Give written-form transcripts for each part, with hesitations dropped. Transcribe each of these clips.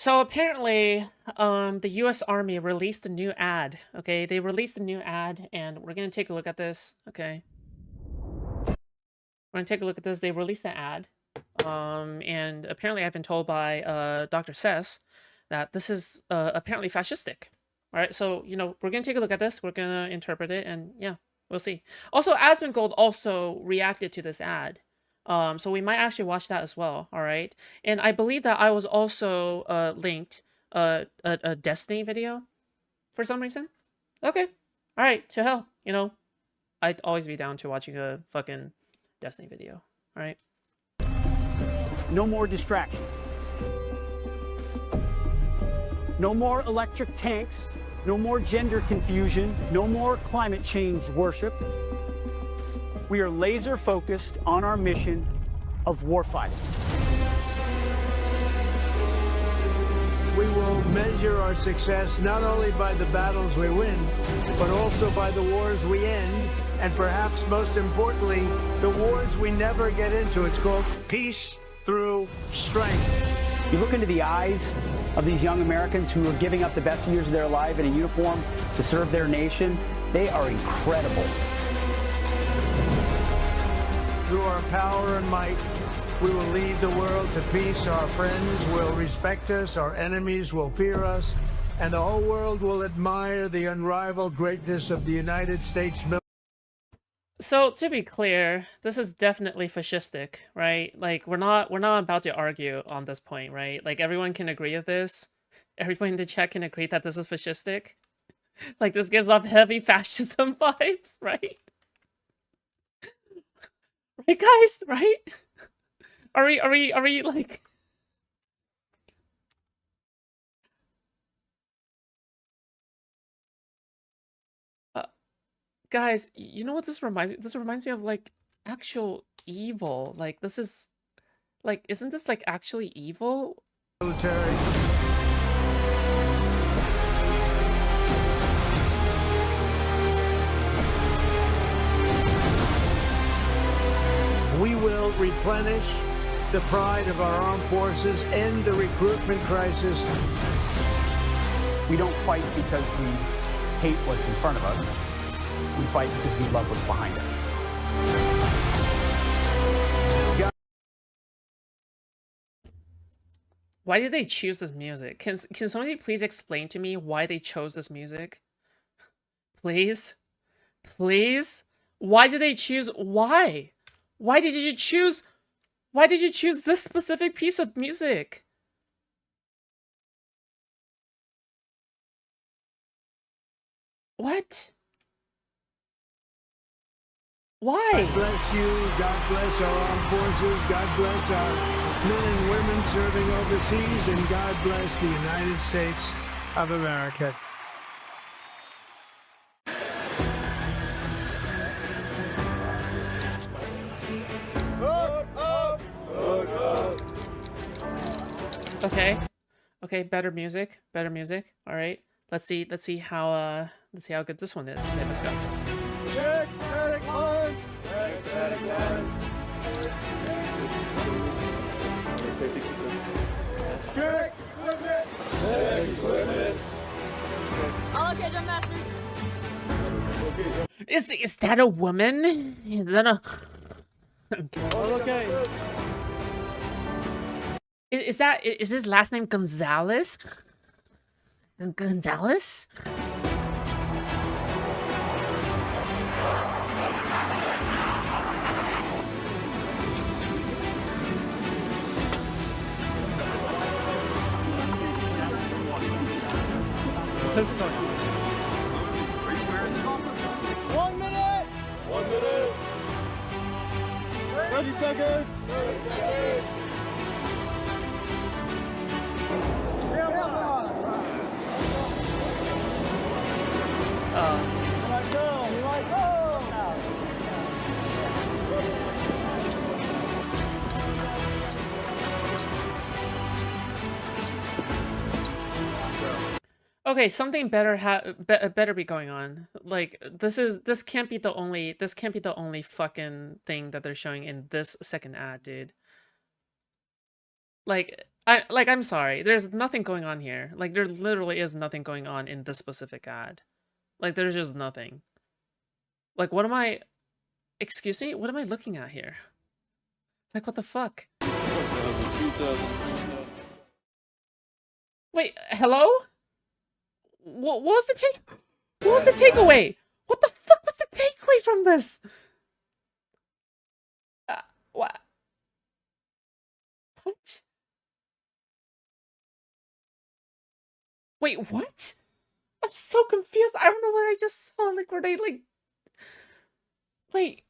So apparently, the U.S. Army released a new ad. Okay, they released a new ad, and we're gonna take a look at this. Okay, we're gonna take a look at this. They released an ad, and apparently, I've been told by Dr. Sess that this is apparently fascistic. All right, so we're gonna take a look at this. We're gonna interpret it, and yeah, we'll see. Also, Asmongold also reacted to this ad. So we might actually watch that as well. All right, and I believe that I was also linked a Destiny video for some reason. Okay, all right, to hell. I'd always be down to watching a fucking Destiny video. All right. No more distractions. No more electric tanks. No more gender confusion. No more climate change worship. We are laser focused on our mission of warfighting. We will measure our success not only by the battles we win, but also by the wars we end, and perhaps most importantly, the wars we never get into. It's called peace through strength. You look into the eyes of these young Americans who are giving up the best years of their life in a uniform to serve their nation. They are incredible. Through our power and might, we will lead the world to peace. Our friends will respect us, our enemies will fear us, and the whole world will admire the unrivaled greatness of the United States military. So to be clear, this is definitely fascistic, right? Like we're not about to argue on this point, right? Like everyone can agree with this. Everyone in the chat can agree that this is fascistic. Like this gives off heavy fascism vibes, right? Right, guys, right? Are we like guys, you know what this reminds me? This reminds me of like actual evil. Like this is like isn't this like actually evil? We will replenish the pride of our armed forces, end the recruitment crisis. We don't fight because we hate what's in front of us. We fight because we love what's behind us. Why did they choose this music? Can somebody please explain to me why they chose this music? Please? Please? Why did they choose why? Why did you choose this specific piece of music? What? Why? God bless you. God bless our armed forces. God bless our men and women serving overseas. And God bless the United States of America. Okay, better music. All right. Let's see how good this one is. Okay, let's go. Check, static on. Check, static on. Check, equipment. Check, equipment. All okay, Jump Master. Is that a woman? Is that a All okay. Is his last name Gonzalez? Gonzalez? Let's go. 1 minute. 1 minute. 30 seconds. 30 seconds. Okay, something better be going on. Like this can't be the only fucking thing that they're showing in this second ad, dude. Like I'm sorry. There's nothing going on here. Like, there literally is nothing going on in this specific ad. Like, there's just nothing. Like, what am I... Excuse me? What am I looking at here? Like, what the fuck? Wait, hello? What was the take? What was the takeaway? What the fuck was the takeaway from this? What? What? Wait, what? I'm so confused. I don't know what I just saw. Like, were they like... Wait.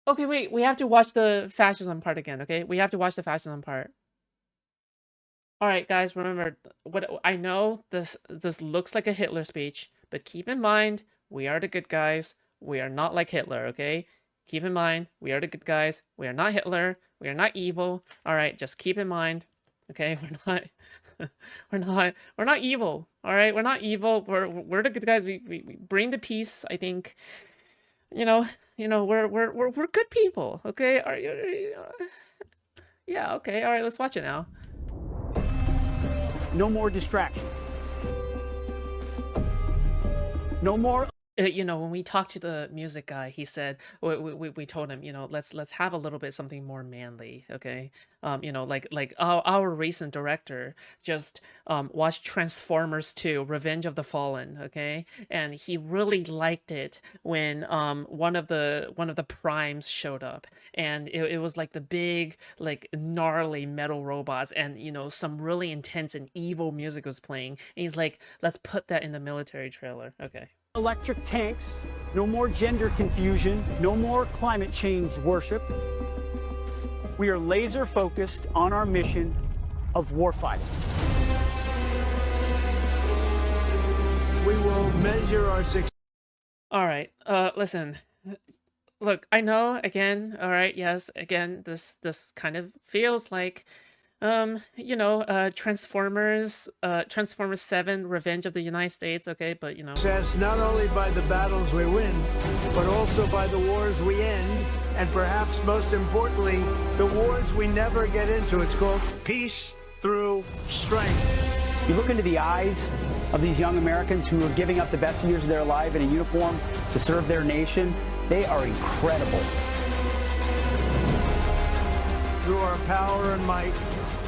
Okay, wait. We have to watch the fascism part again, okay? We have to watch the fascism part. All right, guys, remember, what I know this looks like a Hitler speech, but keep in mind, we are the good guys. We are not like Hitler, okay? Keep in mind, we are the good guys. We are not Hitler. We are not evil. All right, just keep in mind, okay? We're not evil. All right, we're not evil. We're the good guys. We bring the peace. I think, you know, we're good people, okay? Are you? Yeah, okay. All right, let's watch it now. No more distractions. No more. You know, when we talked to the music guy, he said we told him, you know, let's have a little bit something more manly, okay? You know, like our recent director just watched Transformers 2: Revenge of the Fallen, okay? And he really liked it when one of the primes showed up, and it was like the big, like, gnarly metal robots, and you know, some really intense and evil music was playing. And he's like, let's put that in the military trailer, okay? Electric tanks, no more gender confusion, no more climate change worship. We are laser focused on our mission of warfighting. We will measure our success. All right, listen. Look, I know, again, all right, yes, again, this kind of feels like you know, Transformers 7: Revenge of the United States, okay, but you know, Success not only by the battles we win, but also by the wars we end, and perhaps most importantly, the wars we never get into. It's called peace through strength. You look into the eyes of these young Americans who are giving up the best years of their life in a uniform to serve their nation. They are incredible. Through our power and might,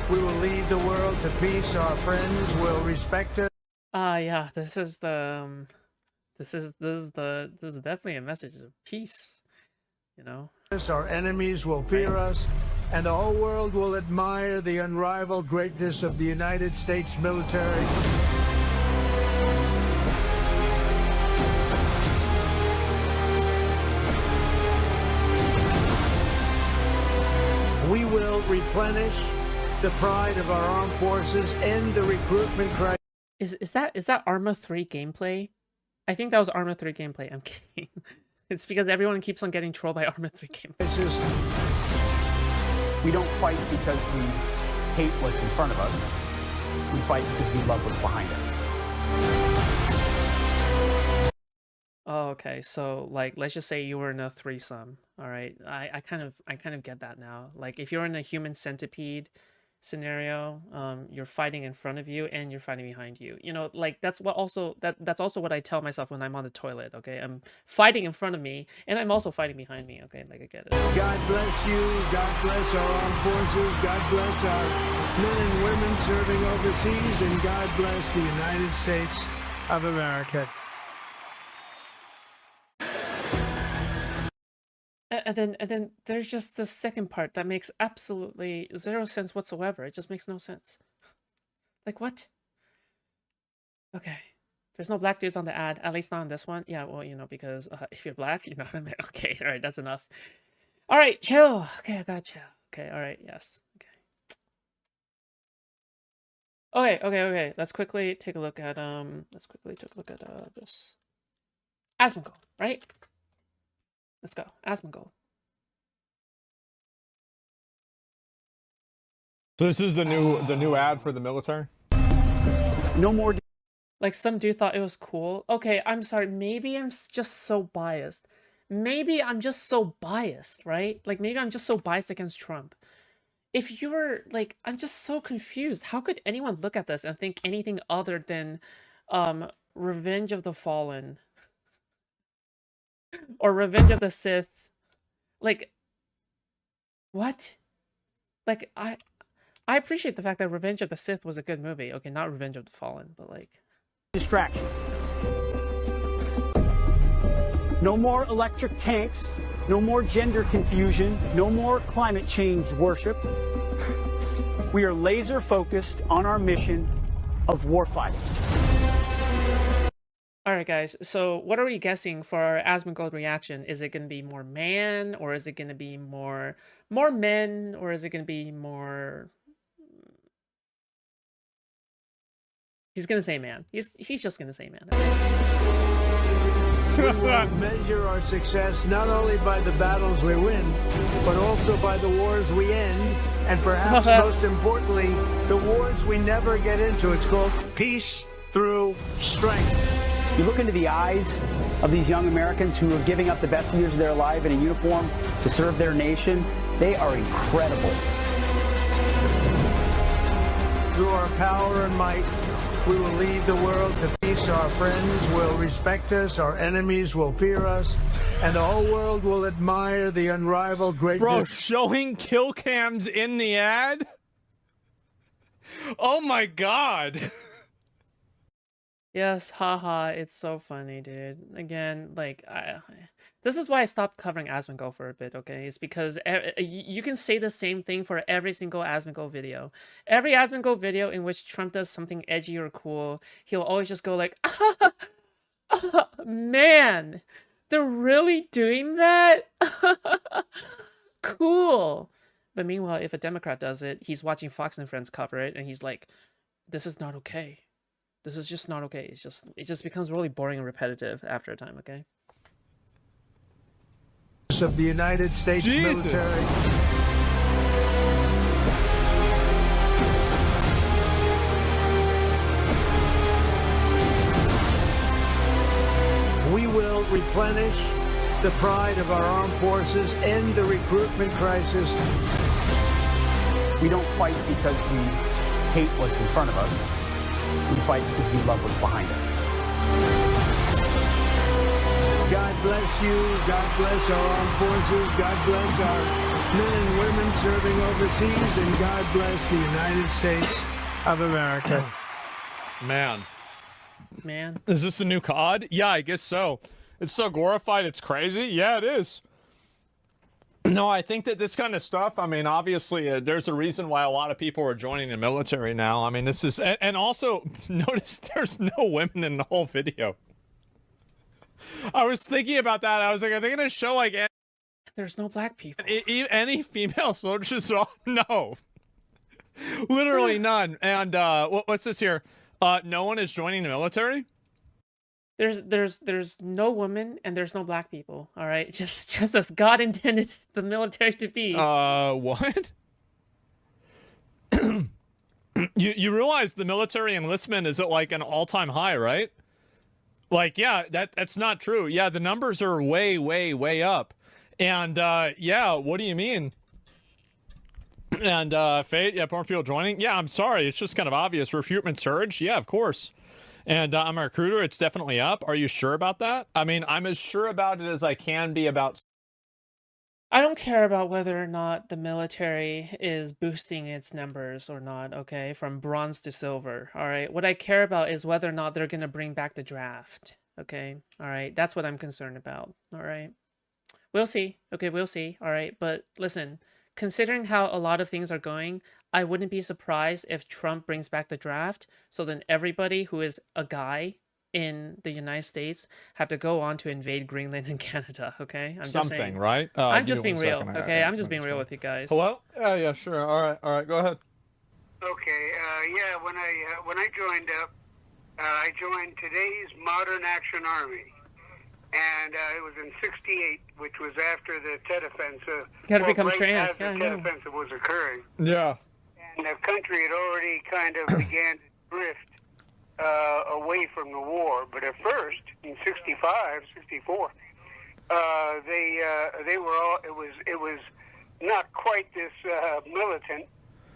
we will lead the world to peace. Our friends will respect us. yeah, this is definitely a message of peace, you know. Our enemies will fear us, and the whole world will admire the unrivaled greatness of the United States military. We will replenish the pride of our armed forces, end the recruitment crisis. Is that Arma 3 gameplay? I think that was Arma 3 gameplay. I'm kidding. It's because everyone keeps on getting trolled by Arma 3 gameplay. We don't fight because we hate what's in front of us. We fight because we love what's behind us. Oh, okay. So, like, let's just say you were in a threesome. All right. I kind of get that now. Like, if you're in a human centipede scenario, you're fighting in front of you and you're fighting behind you. You know, like, that's also what I tell myself when I'm on the toilet, okay? I'm fighting in front of me and I'm also fighting behind me, okay? Like, I get it. God bless you. God bless our armed forces. God bless our men and women serving overseas, and God bless the United States of America. And then there's just the second part that makes absolutely zero sense whatsoever. It just makes no sense. Like, what? Okay. There's no black dudes on the ad, at least not on this one. Yeah, well, you know, because if you're black, you know what I mean? Okay, all right, that's enough. All right, chill. Okay, I gotta chill. Okay, all right, yes. Okay. Let's quickly take a look at this. Asmongold, right? Let's go. Asmongold. So this is the new ad for the military? No more. Like, some dude thought it was cool. Okay, I'm sorry. Maybe I'm just so biased. Right? Like, maybe I'm just so biased against Trump. if you were like, I'm just so confused. How could anyone look at this and think anything other than Revenge of the Fallen or Revenge of the Sith? Like, what? Like, I appreciate the fact that Revenge of the Sith was a good movie. Okay, not Revenge of the Fallen, but like distraction. No more electric tanks, no more gender confusion, no more climate change worship. We are laser focused on our mission of warfighting. all right, guys. So, what are we guessing for our Asmongold reaction? Is it going to be more man, or is it going to be more men, or is it going to be more? He's going to say man. He's just going to say man. We will measure our success not only by the battles we win, but also by the wars we end, and perhaps most importantly, the wars we never get into. It's called peace through strength. You look into the eyes of these young Americans who are giving up the best years of their life in a uniform to serve their nation. They are incredible. Through our power and might, we will lead the world to peace. Our friends will respect us, our enemies will fear us, and the whole world will admire the unrivaled greatness. Bro, showing kill cams in the ad? Oh my god. Yes, haha, it's so funny, dude. Again, like, this is why I stopped covering Asmongold for a bit, okay? It's because you can say the same thing for every single Asmongold video. Every Asmongold video in which Trump does something edgy or cool, he'll always just go like, man, they're really doing that? Cool. But meanwhile, if a Democrat does it, he's watching Fox and Friends cover it, and he's like, this is not okay. This is just not okay. It just becomes really boring and repetitive after a time, okay? Of the United States military. We will replenish the pride of our armed forces, end the recruitment crisis. We don't fight because we hate what's in front of us. We fight because we love what's behind us. God bless you. God bless our armed forces. God bless our men and women serving overseas. And God bless the United States of America. Man. Man. Is this a new COD? Yeah, I guess so. It's so glorified, it's crazy. Yeah, it is. No, I think that this kind of stuff, I mean, obviously, there's a reason why a lot of people are joining the military now. I mean, this is, and also, notice there's no women in the whole video. I was thinking about that. I was like, are they going to show, like, there's no black people. Any female soldiers? No. Literally none. And, what's this here? No one is joining the military? There's no woman and there's no black people. All right, just as God intended the military to be. What? you realize the military enlistment is at like an all-time high, right? Like, yeah, that's not true. Yeah, the numbers are way up. And yeah, what do you mean? And Fate, yeah, more people joining. Yeah, I'm sorry, it's just kind of obvious. Recruitment surge. Yeah, of course. And I'm a recruiter. It's definitely up. Are you sure about that? I mean, I'm as sure about it as I can be about. I don't care about whether or not the military is boosting its numbers or not, okay? From bronze to silver, all right? What I care about is whether or not they're going to bring back the draft, okay? All right? That's what I'm concerned about, all right? We'll see. Okay, we'll see, all right? But listen, considering how a lot of things are going, I wouldn't be surprised if Trump brings back the draft, so then everybody who is a guy in the United States have to go on to invade Greenland and Canada, okay? I'm just saying. Right? I'm just being real, okay? I'm just being real with you guys. Hello? Yeah, sure. All right, go ahead. Okay, yeah, when I joined up, I joined today's Modern Action Army. And it was in '68, which was after the Tet Offensive. You gotta become trans, as the Tet Offensive was occurring. Yeah. And the country had already kind of began to drift away from the war. But at first, in '65, '64, they were all. It was not quite this militant,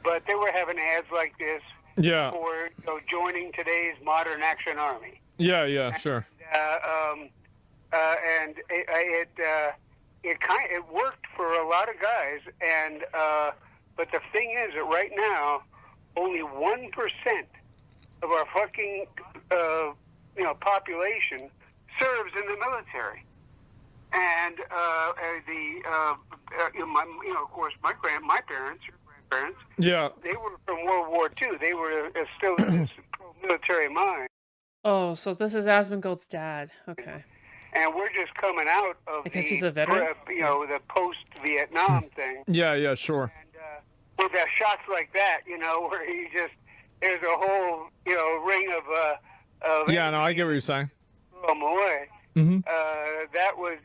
but they were having ads like this Yeah. for joining today's modern action army. Yeah, yeah, sure. And it worked for a lot of guys, and but the thing is that right now only 1% of our fucking population serves in the military, and of course my parents, your grandparents, Yeah. they were from World War II. They were still in this pro-military mind. Oh, so this is Asmongold's dad. Okay. And we're just coming out of I guess he's a veteran? the post-Vietnam thing. Yeah, yeah, sure. And with shots like that, where there's a whole, ring of Yeah, no, I get what you're saying. throw 'em away. Mm-hmm. That was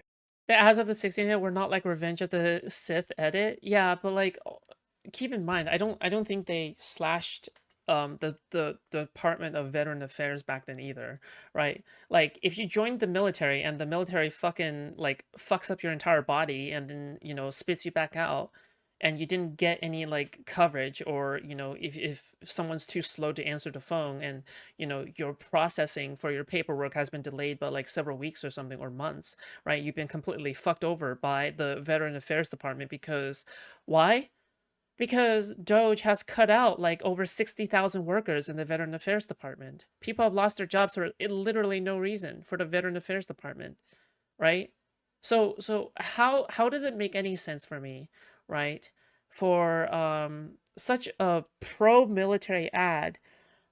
The As of the 16th were not like Revenge of the Sith edit. Yeah, but like keep in mind, I don't think they slashed the Department of Veteran Affairs back then either, right? Like if you joined the military and the military fucking like fucks up your entire body and then spits you back out, and you didn't get any like coverage, or if someone's too slow to answer the phone, and your processing for your paperwork has been delayed by like several weeks or something, or months, right? You've been completely fucked over by the Veteran Affairs Department. Because why? Because Doge has cut out like over 60,000 workers in the Veteran Affairs Department. People have lost their jobs for literally no reason for the Veteran Affairs Department, right? So how does it make any sense for me, right, for such a pro-military ad,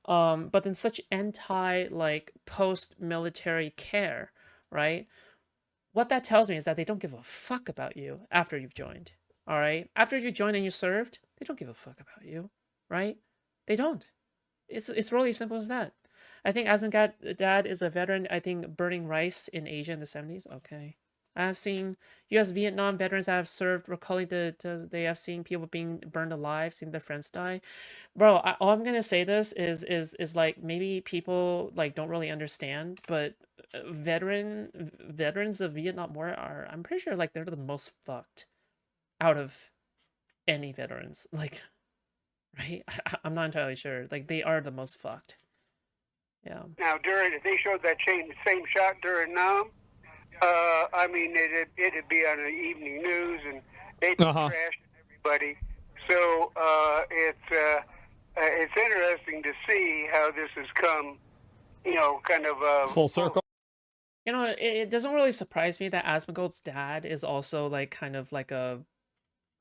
but then such anti like post-military care, right? What that tells me is that they don't give a fuck about you after you've joined. All right. After you joined and you served, they don't give a fuck about you, right? They don't. It's really simple as that. I think Asmongold dad is a veteran. I think burning rice in Asia in the 70s. Okay. I've seen U.S. Vietnam veterans that have served recalling they have seen people being burned alive, seen their friends die. Bro, all I'm gonna say this is like maybe people like don't really understand, but veterans of Vietnam War are, I'm pretty sure like they're the most fucked out of any veterans, like, right? I'm not entirely sure. Like, they are the most fucked. Yeah. Now, they showed that same shot during Nam. I mean, it'd be on the evening news, and they'd be trashing everybody. So it's interesting to see how this has come, kind of full circle. It doesn't really surprise me that Asmongold's dad is also like kind of like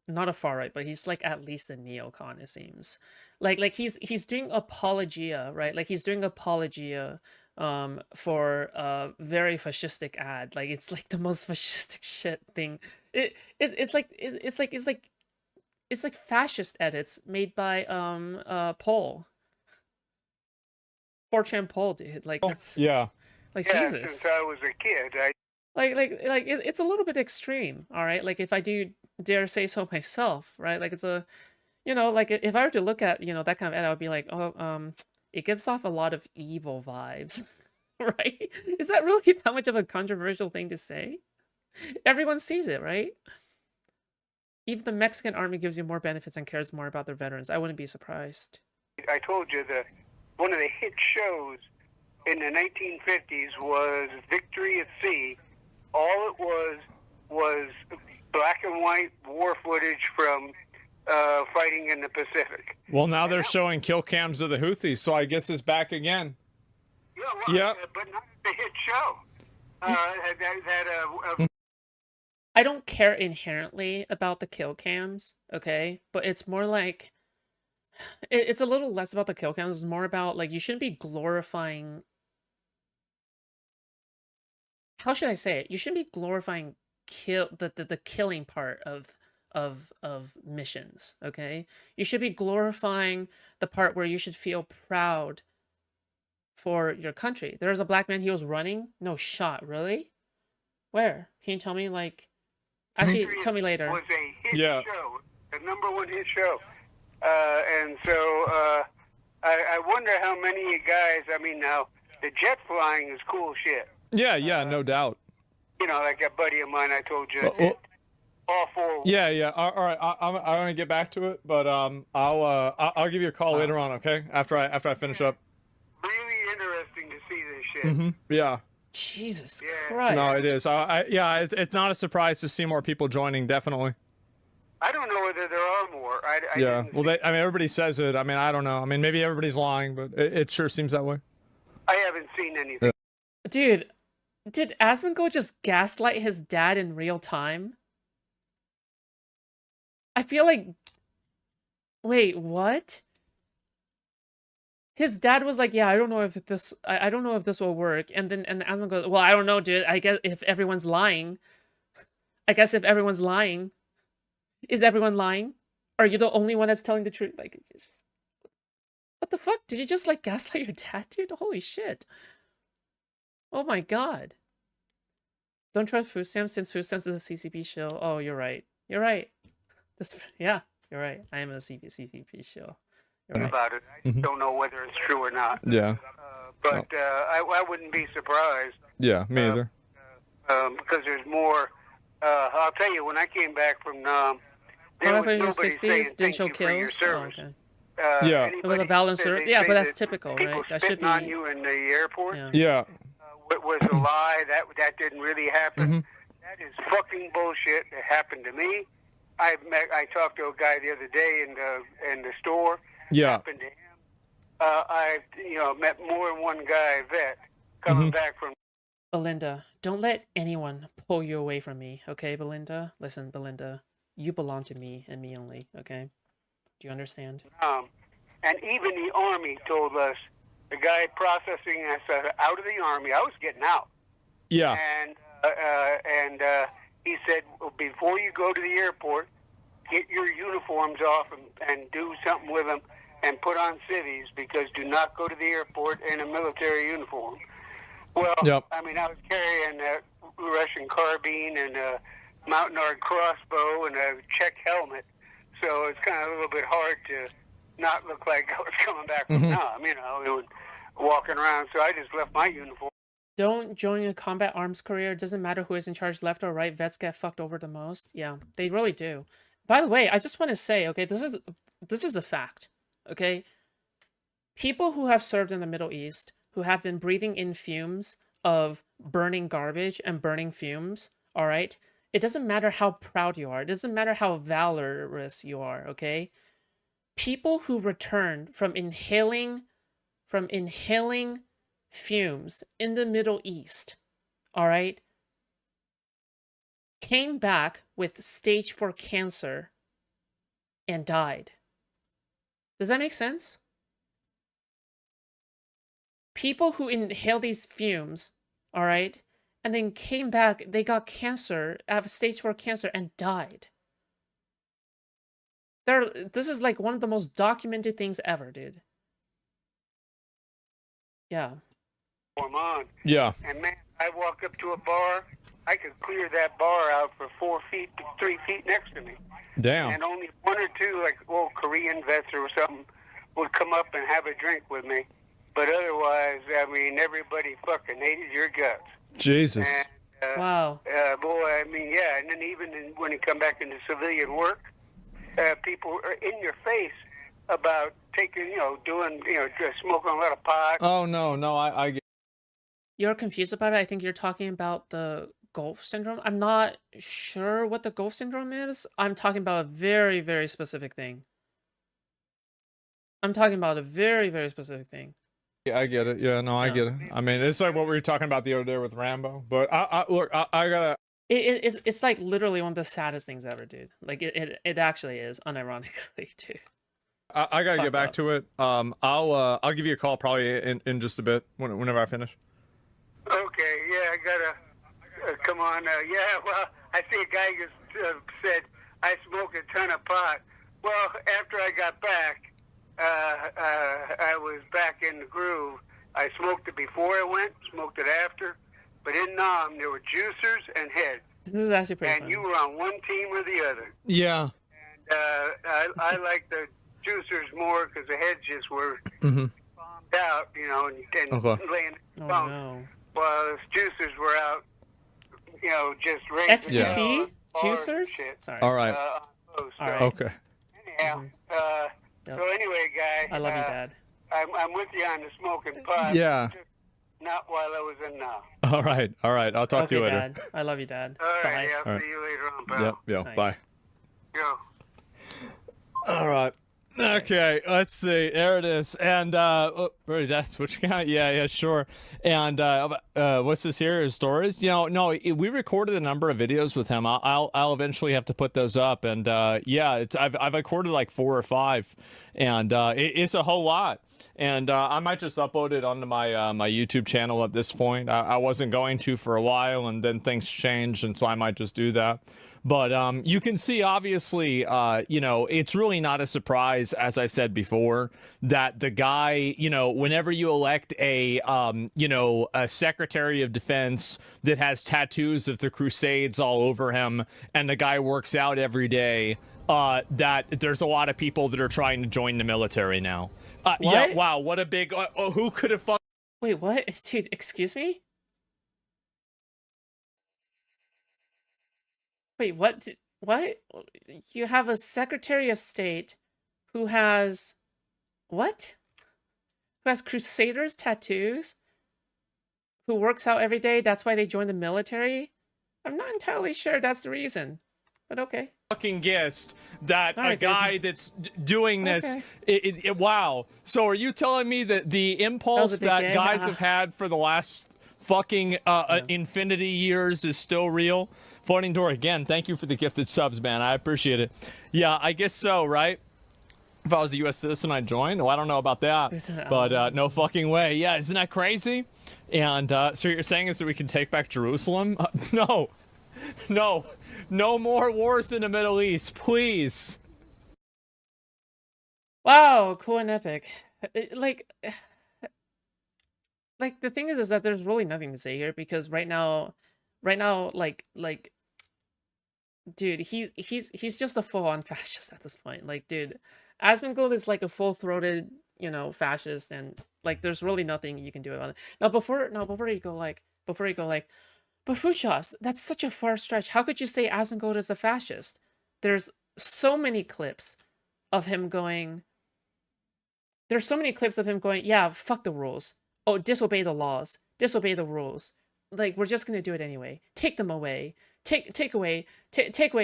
not a far right, but he's like at least a neocon, it seems. Like he's doing apologia, right? Like he's doing apologia for a very fascistic ad. Like it's like the most fascistic shit thing. It's like fascist edits made by Pol. 4chan Pol, dude. Like it's yeah. Like yeah, Jesus. Since I was a kid, it's a little bit extreme, all right? Like if I do dare say so myself, right? Like it's a, like if I were to look at, that kind of ad, I would be like, oh, it gives off a lot of evil vibes, right? Is that really that much of a controversial thing to say? Everyone sees it, right? Even the Mexican army gives you more benefits and cares more about their veterans. I wouldn't be surprised. I told you that one of the hit shows in the 1950s was Victory at Sea. All it was black and white war footage from fighting in the Pacific. Well, now they're showing kill cams of the Houthis, so I guess it's back again. Yeah, well, yep. But not the hit show. I don't care inherently about the kill cams, okay? But it's more like, it's a little less about the kill cams. It's more about like, you shouldn't be glorifying, how should I say it? You shouldn't be glorifying the killing part of missions, okay? You should be glorifying the part where you should feel proud for your country. There was a black man, he was running, no shot, really? Where? Can you tell me, like, actually, tell me later. It was a hit Yeah. show, the #1 hit show. And so I wonder how many of you guys, I mean, now, the jet flying is cool shit. Yeah, no doubt. Like a buddy of mine I told you. all four. Yeah, yeah. All right. I'm gonna get back to it, but I'll give you a call later on, okay? After I finish up. Really interesting to see this shit. Yeah. Jesus Yeah. Christ. No, it is. Yeah, it's not a surprise to see more people joining. Definitely. I don't know whether there are more. I Yeah. didn't Well, see- I mean, everybody says it. I mean, I don't know. I mean, maybe everybody's lying, but it sure seems that way. I haven't seen anything. Dude, did Asmongold just gaslight his dad in real time? I feel like... Wait, what? His dad was like, yeah, I don't know if this... I don't know if this will work. And Asmongold goes, well, I don't know, dude. I guess if everyone's lying... I guess if everyone's lying... Is everyone lying? Are you the only one that's telling the truth? Like, it's just... What the fuck? Did you just, like, gaslight your dad, dude? Holy shit. Oh my god. Don't trust food stamps since food stamps is a CCP shill. Oh, you're right. You're right. Yeah, you're right. I am a CCP shill. You're right. About it. I just don't know whether it's true or not. Yeah. But I wouldn't be surprised Yeah. Me either. because there's more. I'll tell you, when I came back from Nam, there was However, in your nobody 60s, saying didn't thank show you for your kills. Oh, service. okay. Yeah. Anybody With a valid said service. they Yeah, say but that's that typical, people right? That should spitting on be... you in the airport. Yeah. Yeah. It was a lie. That didn't really happen. Mm-hmm. That is fucking bullshit. It happened to me. I talked to a guy the other day in the store. Yeah. Happened to him. I met more than one guy vet coming back from. Belinda, don't let anyone pull you away from me, okay, Belinda? Listen, Belinda, you belong to me and me only, okay? Do you understand? And even the Army told us, the guy processing us out of the Army, I was getting out. Yeah. And he said, well, before you go to the airport, get your uniforms off and do something with them and put on civvies, because do not go to the airport in a military uniform. Well, Yep. I mean, I was carrying a Russian carbine and a Mountain Guard crossbow and a Czech helmet, so it's kind of a little bit hard to not look like I was coming back from Nam, it would walking around, so I just left my uniform. Don't join a combat arms career. It doesn't matter who is in charge, left or right. Vets get fucked over the most. Yeah, they really do. By the way, I just want to say, okay, this is a fact, okay? People who have served in the Middle East, who have been breathing in fumes of burning garbage and burning fumes, all right? It doesn't matter how proud you are. It doesn't matter how valorous you are, okay? People who returned from inhaling fumes in the Middle East, all right, came back with stage 4 cancer and died. Does that make sense? People who inhale these fumes, all right, and then came back, they got cancer, have stage 4 cancer and died. This is like one of the most documented things ever, dude. Yeah. On. Yeah. And man, I walk up to a bar, I could clear that bar out for 4 feet to 3 feet next to me. Damn. And only one or two, like old Korean vets or something, would come up and have a drink with me. But otherwise, I mean, everybody fucking hated your guts. Jesus. And, Wow. boy, I mean, yeah. And then even when you come back into civilian work, people are in your face about taking, doing, just smoking a lot of pot. Oh no, I get. You're confused about it. I think you're talking about the Gulf syndrome. I'm not sure what the Gulf syndrome is. I'm talking about a very, very specific thing. I'm talking about a very, very specific thing. Yeah, I get it. Yeah, no, I get it. I mean, it's like what we were talking about the other day with Rambo. But I gotta. It's like literally one of the saddest things ever, dude. Like it actually is, unironically, dude. I gotta get back up. to it. I'll give you a call probably in just a bit whenever I finish. Okay, yeah, I gotta come on. Yeah, well, I see a guy just said I smoke a ton of pot. Well, after I got back, I was back in the groove. I smoked it before I went, smoked it after. But in Nam, there were juicers and heads. This is actually pretty And funny. you were on one team or the other. Yeah. And I like the juicers more because the heads just were Mm-hmm. bombed out, and Okay. laying Oh bombs. no. While the juicers were out, just ready to XTC? go. juicers? shit. Sorry. All right. So, All right. Okay. Anyhow, Yep. so anyway, guy. I love you, Dad. I'm with you on the smoking pot. Yeah. Just not while I was in now. All right. All right. I'll talk Okay, to you later. Dad. I love you, Dad. All Bye. right, I'll All right. see you later on, pal. Yep. Yep. Nice. Bye. Yo. All right. Okay, let's see. There it is. And that's what you got. Yeah, sure. And what's this here? His stories? You know, no, we recorded a number of videos with him. I'll eventually have to put those up. And yeah, I've recorded like 4 or 5, and it's a whole lot. And I might just upload it onto my my YouTube channel at this point. I wasn't going to for a while, and then things changed, and so I might just do that. But you can see, obviously, you know, it's really not a surprise, as I said before, that the guy, you know, whenever you elect a, you know, a Secretary of Defense that has tattoos of the Crusades all over him, and the guy works out every day, that there's a lot of people that are trying to join the military now. Yeah, wow, what a big, who could have fucked? Wait, what? Dude, excuse me? Wait, what? What? You have a Secretary of State who has... What? Who has Crusaders tattoos? Who works out every day? That's why they joined the military? I'm not entirely sure that's the reason. But okay. Fucking guessed that All right, a guy that's doing this, wow. So are you telling me that the impulse big that gag? guys have had for the last fucking infinity years is still real? Floating door again, thank you for the gifted subs, man. I appreciate it. Yeah, I guess so, right? If I was a U.S. citizen, I'd join. Well, I don't know about that, but no fucking way. Yeah, isn't that crazy? And so what you're saying is that we can take back Jerusalem? No. No more wars in the Middle East, please. Wow, cool and epic. Like the thing is that there's really nothing to say here, because right now, like, dude, he's just a full-on fascist at this point. Like, dude, Asmongold is like a full-throated, you know, fascist, and like, there's really nothing you can do about it. Now, before you go like, but Foodshops, that's such a far stretch. How could you say Asmongold is a fascist? There's so many clips of him going. There's so many clips of him going, yeah, fuck the rules. Oh, disobey the laws. Disobey the rules. Like, we're just gonna do it anyway. Take them away. Take away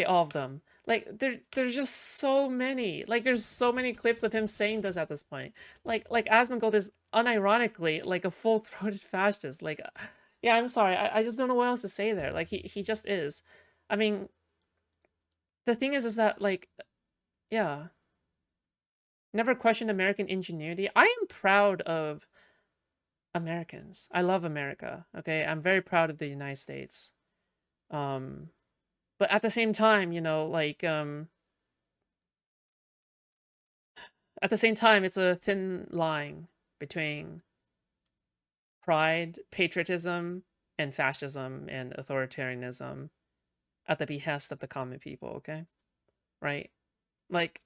all of them. Like, there's just so many. Like, there's so many clips of him saying this at this point. Like Asmongold is unironically like a full-throated fascist. Like, yeah, I'm sorry. I just don't know what else to say there. Like, he just is. I mean, the thing is that, like, yeah. Never questioned American ingenuity. I am proud of Americans. I love America, okay? I'm very proud of the United States. But at the same time, you know, like, at the same time, it's a thin line between pride, patriotism, and fascism and authoritarianism at the behest of the common people, okay? Right? Like,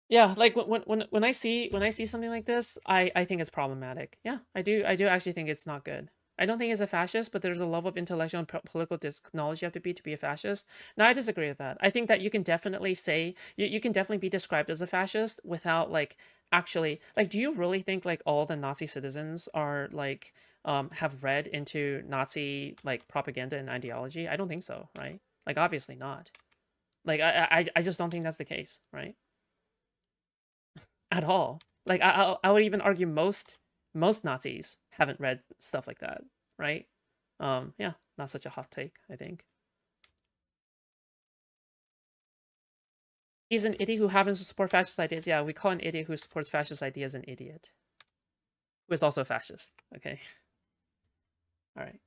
yeah, like when I see something like this, I think it's problematic. Yeah, I do actually think it's not good. I don't think it's a fascist, but there's a level of intellectual and political knowledge you have to be a fascist. Now, I disagree with that. I think that you can definitely say you can definitely be described as a fascist without like actually, like, do you really think like all the Nazi citizens are like have read into Nazi like propaganda and ideology? I don't think so, right? Like, obviously not. Like, I just don't think that's the case, right? At all. Like, I would even argue most Nazis haven't read stuff like that, right? Yeah, not such a hot take, I think. He's an idiot who happens to support fascist ideas. Yeah, we call an idiot who supports fascist ideas an idiot. Who is also a fascist, okay? All right.